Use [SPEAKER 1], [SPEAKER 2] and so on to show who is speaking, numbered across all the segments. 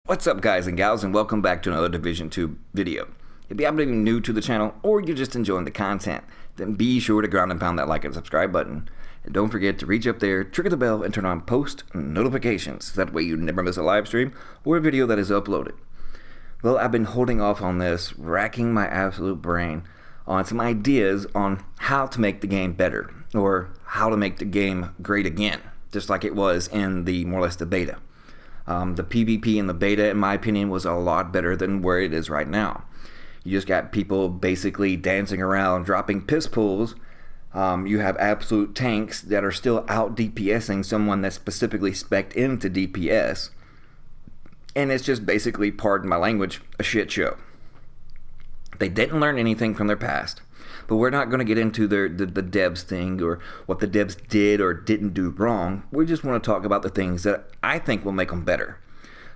[SPEAKER 1] What's up, guys and gals, and welcome back to another Division 2 video. If you happen to be new to the channel or you're just enjoying the content, then be sure to ground and pound that like and subscribe button. And don't forget to reach up there, trigger the bell, and turn on post notifications. That way you never miss a live stream or a video that is uploaded. Well, I've been holding off on this, racking my absolute brain on some ideas on how to make the game better, or how to make the game great again, just like it was in the more or less the beta. The PvP in the beta, in my opinion, was a lot better than where it is right now. You just got people basically dancing around, dropping piss pools. You have absolute tanks that are still out DPSing someone that's specifically spec'd into DPS. And it's just basically, pardon my language, a shit show. They didn't learn anything from their past. But we're not going to get into the devs thing or what the devs did or didn't do wrong. We just want to talk about the things that I think will make them better.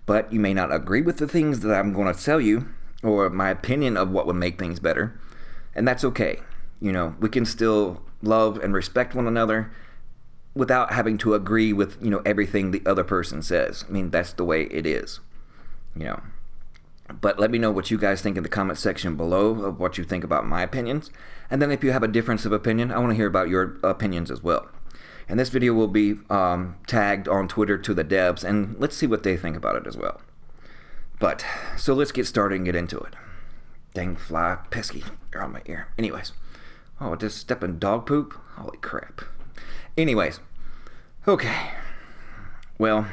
[SPEAKER 1] But you may not agree with the things that I'm going to tell you, or my opinion of what would make things better. And that's okay. You know, we can still love and respect one another without having to agree with, everything the other person says. I mean, that's the way it is. But let me know what you guys think in the comment section below of what you think about my opinions. And then if you have a difference of opinion, I want to hear about your opinions as well. And this video will be tagged on Twitter to the devs, and let's see what they think about it as well. But, so let's get started and get into it. Dang fly, pesky, they're on my ear. Anyways. Oh, just stepping dog poop? Holy crap. Anyways. Okay. Well,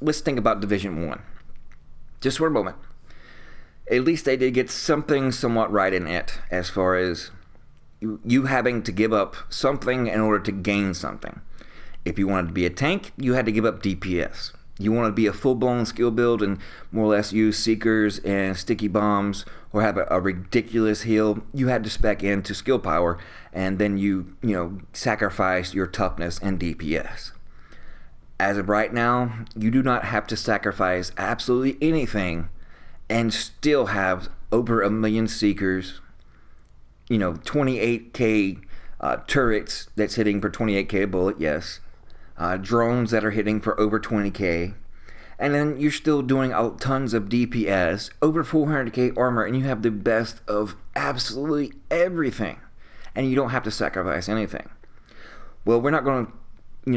[SPEAKER 1] let's think about Division 1. Just for a moment. At least they did get something somewhat right in it, as far as you having to give up something in order to gain something. If you wanted to be a tank, you had to give up DPS. You wanted to be a full-blown skill build and more or less use Seekers and sticky bombs or have a ridiculous heal, you had to spec into skill power, and then you sacrifice your toughness and DPS. As of right now, you do not have to sacrifice absolutely anything and still have over 1 million Seekers, 28k turrets that's hitting for 28k a bullet, yes. Drones that are hitting for over 20k. And then you're still doing tons of DPS, over 400k armor, and you have the best of absolutely everything. And you don't have to sacrifice anything. Well, we're not going to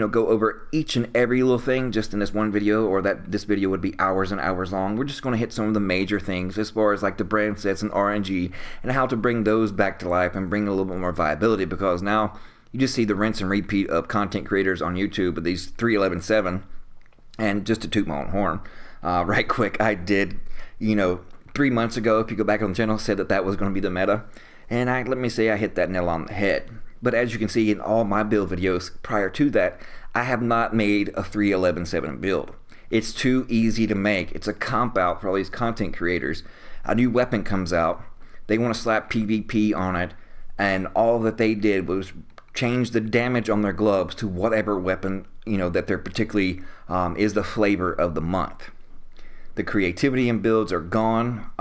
[SPEAKER 1] go over each and every little thing just in this one video, or that this video would be hours and hours long. We're just going to hit some of the major things as far as like the brand sets and RNG and how to bring those back to life and bring a little bit more viability, because now you just see the rinse and repeat of content creators on YouTube with these 3.11.7. And just to toot my own horn, right quick, I did, 3 months ago, if you go back on the channel, said that was going to be the meta. And let me say I hit that nail on the head. But as you can see in all my build videos prior to that, I have not made a 3.11.7 build. It's too easy to make. It's a comp out for all these content creators. A new weapon comes out, they want to slap PvP on it, and all that they did was change the damage on their gloves to whatever weapon that they're particularly is the flavor of the month. The creativity in builds are gone.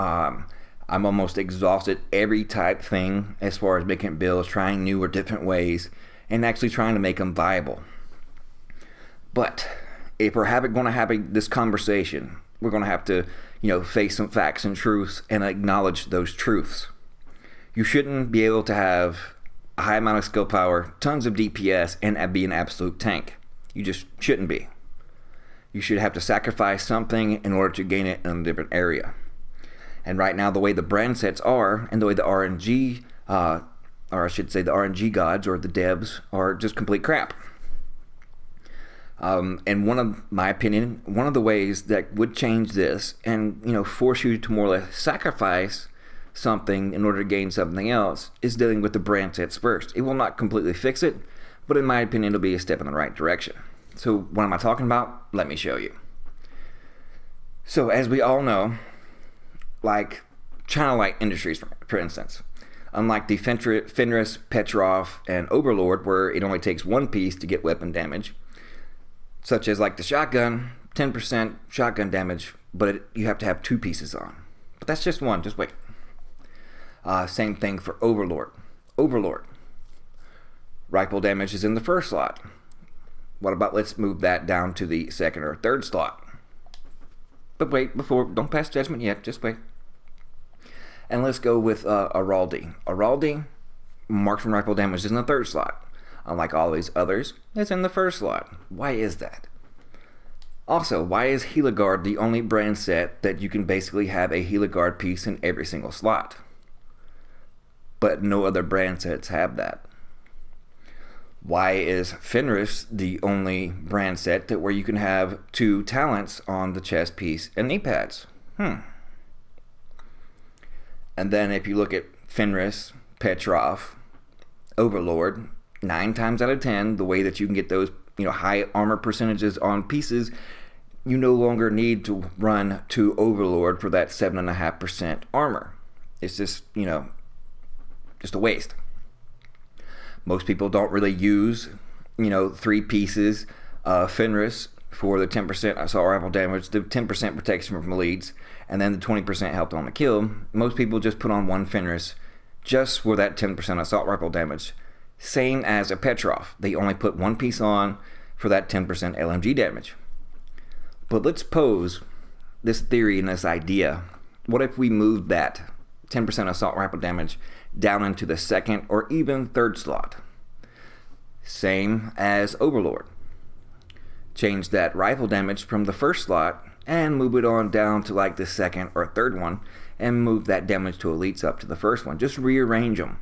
[SPEAKER 1] I'm almost exhausted every type thing as far as making builds, trying new or different ways, and actually trying to make them viable. But if we're going to have this conversation, we're going to have to, face some facts and truths and acknowledge those truths. You shouldn't be able to have a high amount of skill power, tons of DPS, and be an absolute tank. You just shouldn't be. You should have to sacrifice something in order to gain it in a different area. And right now, the way the brand sets are, and the way the RNG, or I should say the RNG gods or the devs, are just complete crap. And my opinion, one of the ways that would change this and, force you to more or less sacrifice something in order to gain something else is dealing with the brand sets first. It will not completely fix it, but in my opinion, it'll be a step in the right direction. So what am I talking about? Let me show you. So as we all know, like China Light Industries, for instance, unlike the Fenris, Petrov, and Overlord, where it only takes one piece to get weapon damage, such as like the shotgun, 10% shotgun damage, but you have to have 2 pieces on. But that's just one, just wait. Same thing for Overlord. Rifle damage is in the first slot. What about, let's move that down to the second or third slot. But wait, don't pass judgment yet, just wait. And let's go with Araldi. Araldi, marksman rifle damage is in the third slot. Unlike all these others, it's in the first slot. Why is that? Also, why is Heliguard the only brand set that you can basically have a Heliguard piece in every single slot? But no other brand sets have that. Why is Fenris the only brand set that where you can have 2 talents on the chest piece and knee pads? And then if you look at Fenris, Petrov, Overlord, 9 times out of 10, the way that you can get those high armor percentages on pieces, you no longer need to run to Overlord for that 7.5% armor. It's just, just a waste. Most people don't really use, 3 pieces of Fenris for the 10% assault rifle damage, the 10% protection from leads, and then the 20% help on the kill. Most people just put on 1 Fenris just for that 10% assault rifle damage. Same as a Petrov. They only put 1 piece on for that 10% LMG damage. But let's pose this theory and this idea. What if we moved that 10% assault rifle damage down into the second or even third slot? Same as Overlord. Change that rifle damage from the first slot and move it on down to like the second or third one and move that damage to elites up to the first one. Just rearrange them.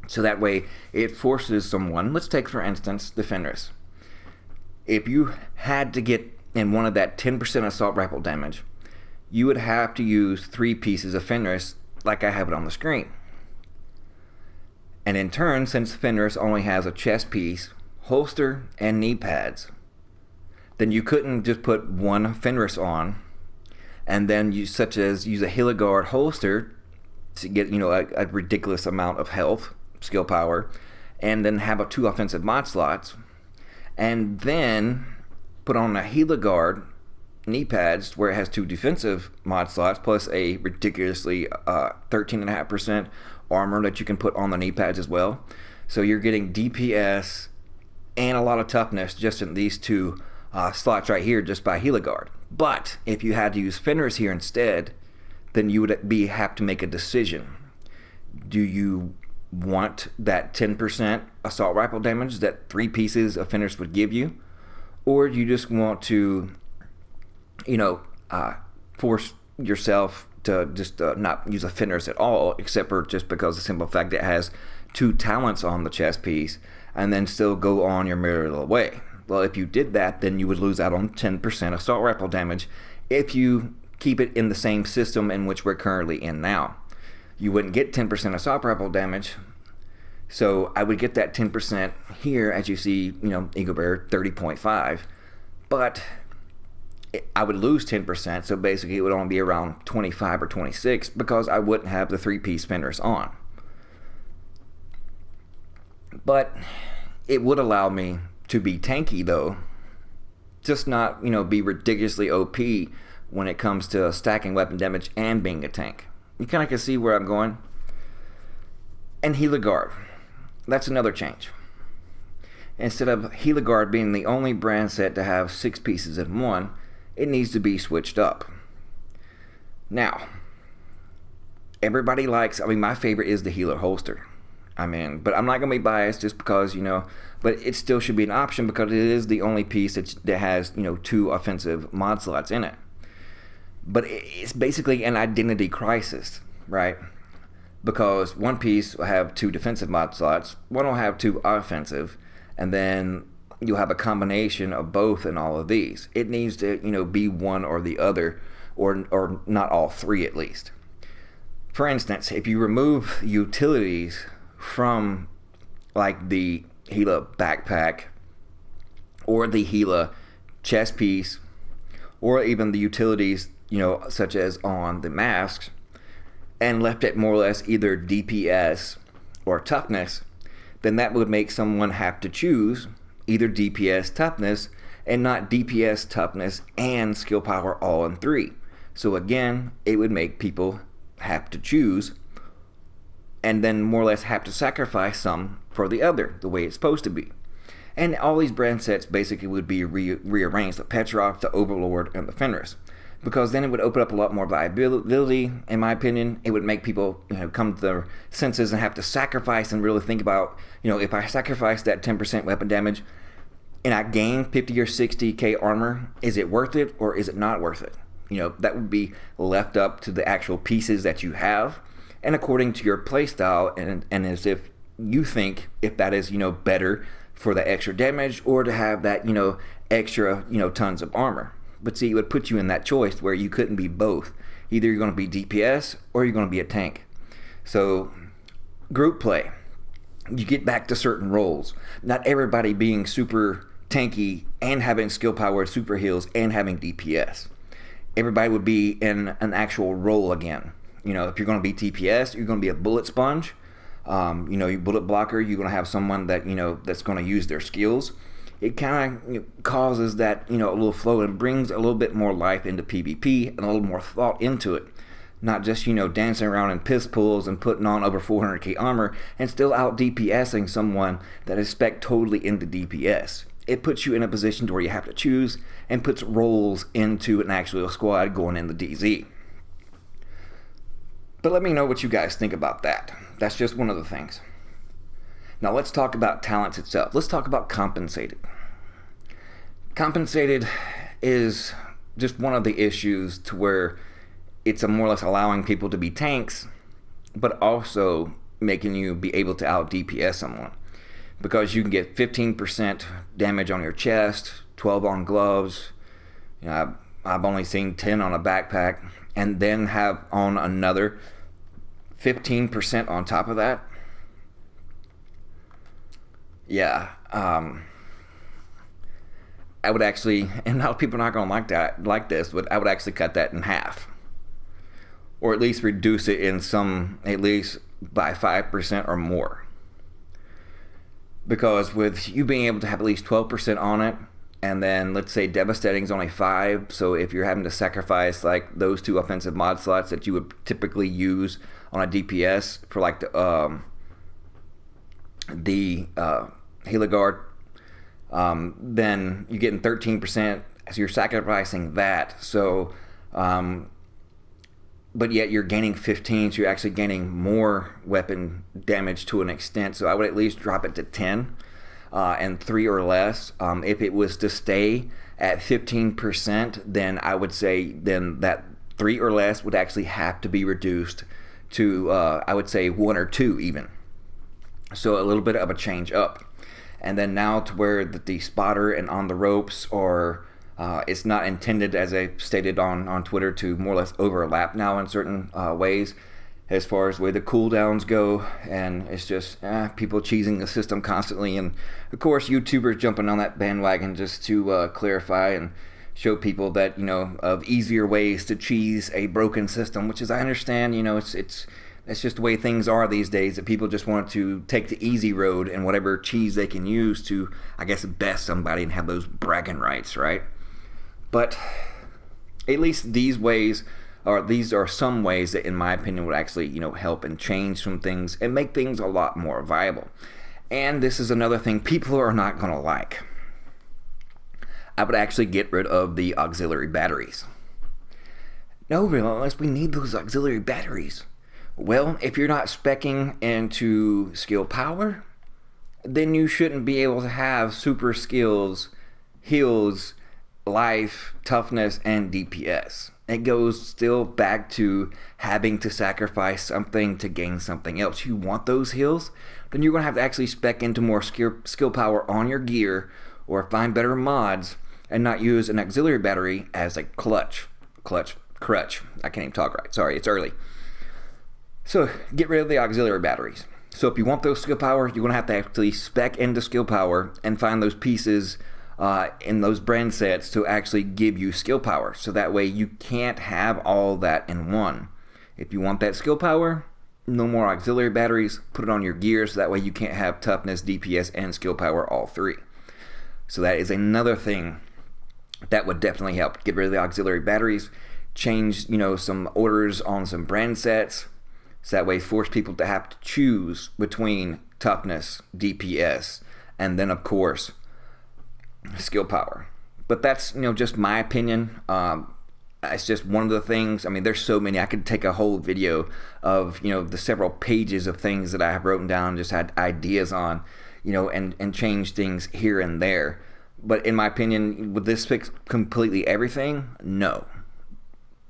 [SPEAKER 1] So that way it forces someone, let's take for instance the Fenris. If you had to get in one of that 10% assault rifle damage, you would have to use 3 pieces of Fenris like I have it on the screen. And in turn, since Fenris only has a chest piece, holster, and knee pads, then you couldn't just put 1 Fenris on and then use a Heliguard holster to get a ridiculous amount of health, skill power, and then have 2 offensive mod slots, and then put on a Heliguard knee pads where it has 2 defensive mod slots plus a ridiculously 13.5% armor that you can put on the knee pads as well. So you're getting DPS and a lot of toughness just in these 2 slots right here just by Heliguard. But if you had to use Fenris here instead, then you would have to make a decision. Do you want that 10% assault rifle damage that 3 pieces of Fenris would give you? Or do you just want to, force yourself to just not use a Fenris at all, except for just because of the simple fact that it has 2 talents on the chest piece, and then still go on your merry little way? Well, if you did that, then you would lose out on 10% assault rifle damage if you keep it in the same system in which we're currently in now. You wouldn't get 10% assault rifle damage, so I would get that 10% here, as you see, Eagle Bear 30.5, but I would lose 10%, so basically it would only be around 25 or 26 because I wouldn't have the 3-piece Fenris on. But it would allow me to be tanky though, just not, be ridiculously OP when it comes to stacking weapon damage and being a tank. You kind of can see where I'm going. And Heliguard, that's another change. Instead of Heliguard being the only brand set to have 6 pieces in one, it needs to be switched up. Now, everybody likes, my favorite is the Healer holster. But I'm not going to be biased just because, but it still should be an option because it is the only piece that has, 2 offensive mod slots in it. But it's basically an identity crisis, right? Because one piece will have 2 defensive mod slots, one will have 2 offensive, and then you'll have a combination of both in all of these. It needs to, be one or the other, or not all 3 at least. For instance, if you remove utilities from like the Gila backpack or the Gila chest piece or even the utilities, such as on the masks, and left it more or less either DPS or toughness, then that would make someone have to choose either DPS toughness and not DPS toughness and skill power all in 3. So again, it would make people have to choose and then more or less have to sacrifice some for the other, the way it's supposed to be. And all these brand sets basically would be rearranged, the Petrov, the Overlord, and the Fenris. because then it would open up a lot more viability. In my opinion, it would make people come to their senses and have to sacrifice and really think about, if I sacrifice that 10% weapon damage and I gain 50 or 60k armor, is it worth it or is it not worth it? That would be left up to the actual pieces that you have and according to your playstyle, and as if you think if that is better for the extra damage or to have that extra tons of armor. But see, it would put you in that choice where you couldn't be both. Either you're going to be DPS or you're going to be a tank. So group play, you get back to certain roles. Not everybody being super tanky and having skill power, super heals, and having DPS. Everybody would be in an actual role again. If you're going to be TPS, you're going to be a bullet sponge. Your bullet blocker, you're going to have someone that that's going to use their skills. It kind of causes that a little flow and brings a little bit more life into PvP and a little more thought into it. Not just dancing around in piss pools and putting on over 400k armor and still out DPSing someone that is spec totally into DPS. It puts you in a position to where you have to choose and puts roles into an actual squad going in the DZ. But let me know what you guys think about that. That's just one of the things. Now let's talk about talents itself. Let's talk about compensated. Compensated is just one of the issues to where it's a more or less allowing people to be tanks, but also making you be able to out DPS someone. Because you can get 15% damage on your chest, 12 on gloves. I've only seen 10 on a backpack, and then have on another 15% on top of that. Yeah, I would actually, and a lot of people are not going to like this, but I would actually cut that in half, or at least reduce it at least by 5% or more. Because with you being able to have at least 12% on it, and then let's say devastating is only 5, so if you're having to sacrifice like those 2 offensive mod slots that you would typically use on a DPS for like the Heligard, then you're getting 13%, so you're sacrificing that. So but yet you're gaining 15, so you're actually gaining more weapon damage to an extent. So I would at least drop it to 10 and 3 or less. If it was to stay at 15%, then I would say then that 3 or less would actually have to be reduced to I would say 1 or 2 even. So a little bit of a change up. And then now to where the spotter and on the ropes are, it's not intended, as I stated on Twitter, to more or less overlap now in certain ways as far as the way the cooldowns go. And it's just people cheesing the system constantly. And of course, YouTubers jumping on that bandwagon just to clarify and show people that, of easier ways to cheese a broken system, which is, I understand, it's just the way things are these days, that people just want to take the easy road and whatever cheese they can use to, I guess, best somebody and have those bragging rights, right? But at least these are some ways that, in my opinion, would actually, help and change some things and make things a lot more viable. And this is another thing people are not going to like. I would actually get rid of the auxiliary batteries. No, Relentless, we need those auxiliary batteries. Well, if you're not speccing into skill power, then you shouldn't be able to have super skills, heals, life, toughness, and DPS. It goes still back to having to sacrifice something to gain something else. You want those heals, then you're going to have to actually spec into more skill power on your gear, or find better mods and not use an auxiliary battery as a crutch. I can't even talk right. Sorry, it's early. So get rid of the auxiliary batteries. So if you want those skill power, you're going to actually spec into skill power and find those pieces in those brand sets to actually give you skill power. So that way you can't have all that in one. If you want that skill power, no more auxiliary batteries. Put it on your gear so that way you can't have toughness, DPS, and skill power all 3. So that is another thing that would definitely help. Get rid of the auxiliary batteries. Change, some orders on some brand sets. So that way force people to have to choose between toughness, DPS, and then of course skill power. But that's just my opinion. It's just one of the things. I mean, there's so many. I could take a whole video of, the several pages of things that I have written down, just had ideas on, and change things here and there. But in my opinion, would this fix completely everything? No.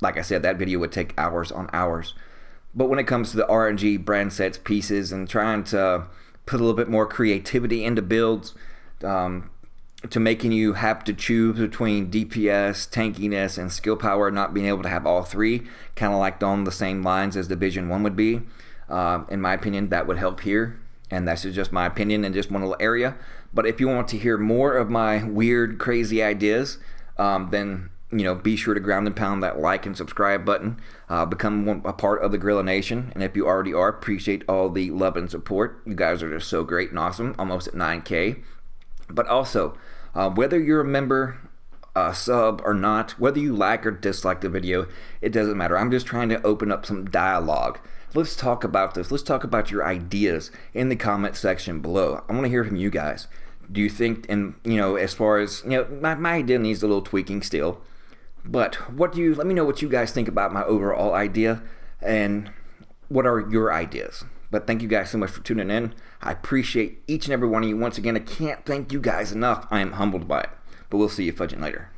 [SPEAKER 1] Like I said, that video would take hours on hours. But when it comes to the RNG brand sets pieces and trying to put a little bit more creativity into builds, to making you have to choose between DPS, tankiness, and skill power, not being able to have all three, kind of like on the same lines as Division 1 would be. In my opinion, that would help here. And that's just my opinion in just one little area. But if you want to hear more of my weird, crazy ideas, then be sure to ground and pound that like and subscribe button. Become a part of the Gorilla Nation. And if you already are, appreciate all the love and support. You guys are just so great and awesome, almost at 9K. But also, whether you're a member, sub or not, whether you like or dislike the video, it doesn't matter. I'm just trying to open up some dialogue. Let's talk about this. Let's talk about your ideas in the comment section below. I want to hear from you guys. Do you think, and as far as, my idea needs a little tweaking still, but let me know what you guys think about my overall idea, and what are your ideas. But thank you guys so much for tuning in. I appreciate each and every one of you. Once again, I can't thank you guys enough. I am humbled by it. But we'll see you fudging later.